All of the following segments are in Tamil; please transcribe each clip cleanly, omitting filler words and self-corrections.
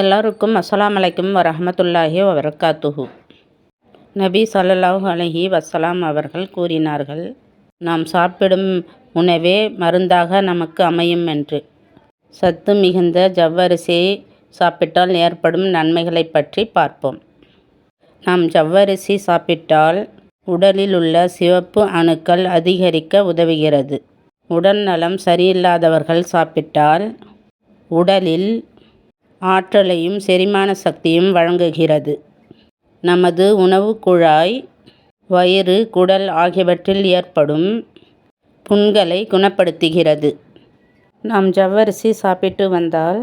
எல்லாருக்கும் அஸ்ஸலாமு அலைக்கும் வரஹ்மத்துல்லாஹி வபரகாத்துஹு. நபி ஸல்லல்லாஹு அலைஹி வஸல்லம் அவர்கள் கூறினார்கள், நாம் சாப்பிடும் உணவே மருந்தாக நமக்கு அமையும் என்று. சத்து மிகுந்த ஜவ்வரிசியை சாப்பிட்டால் ஏற்படும் நன்மைகளை பற்றி பார்ப்போம். நாம் ஜவ்வரிசி சாப்பிட்டால் உடலில் உள்ள சிவப்பு அணுக்கள் அதிகரிக்க உதவுகிறது. உடல் நலம் சரியில்லாதவர்கள் சாப்பிட்டால் உடலில் ஆற்றலையும் செரிமான சக்தியும் வழங்குகிறது. நமது உணவு குழாய், வயிறு, குடல் ஆகியவற்றில் ஏற்படும் புண்களை குணப்படுத்துகிறது. நாம் ஜவ்வரிசி சாப்பிட்டு வந்தால்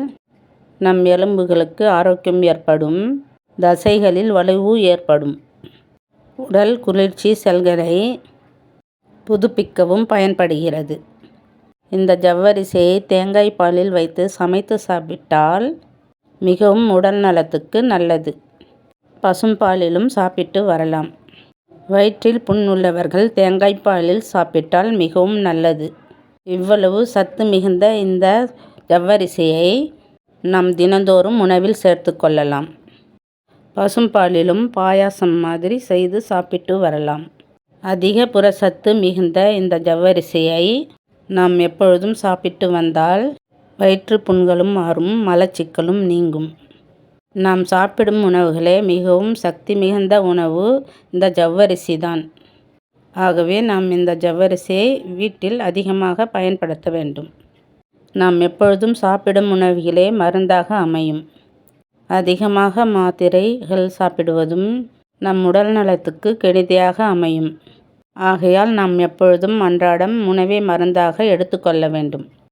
நம் எலும்புகளுக்கு ஆரோக்கியம் ஏற்படும், தசைகளில் வலுவு ஏற்படும். உடல் குளிர்ச்சி செல்களை புதுப்பிக்கவும் பயன்படுகிறது. இந்த ஜவ்வரிசியை தேங்காய் பாலில் வைத்து சமைத்து சாப்பிட்டால் மிகவும் உடல் நலத்துக்கு நல்லது. பசும்பாலிலும் சாப்பிட்டு வரலாம். வயிற்றில் புண் உள்ளவர்கள் தேங்காய் பாலில் சாப்பிட்டால் மிகவும் நல்லது. இவ்வளவு சத்து மிகுந்த இந்த ஜவ்வரிசியை நாம் தினந்தோறும் உணவில் சேர்த்து கொள்ளலாம். பசும்பாலிலும் பாயாசம் மாதிரி செய்து சாப்பிட்டு வரலாம். அதிக புரசத்து மிகுந்த இந்த ஜவ்வரிசியை நாம் எப்பொழுதும் சாப்பிட்டு வந்தால் வயிற்று புண்களும் மாறும், மலச்சிக்கலும் நீங்கும். நாம் சாப்பிடும் உணவுகளே மிகவும் சக்தி மிகுந்த உணவு இந்த ஜவ்வரிசி தான். ஆகவே நாம் இந்த ஜவ்வரிசியை வீட்டில் அதிகமாக பயன்படுத்த வேண்டும். நாம் எப்பொழுதும் சாப்பிடும் உணவுகளே மருந்தாக அமையும். அதிகமாக மாத்திரைகள் சாப்பிடுவதும் நம் உடல் நலத்துக்கு கெடுதியாக அமையும். ஆகையால் நாம் எப்பொழுதும் அன்றாடம் உணவை மருந்தாக எடுத்துக்கொள்ள வேண்டும்.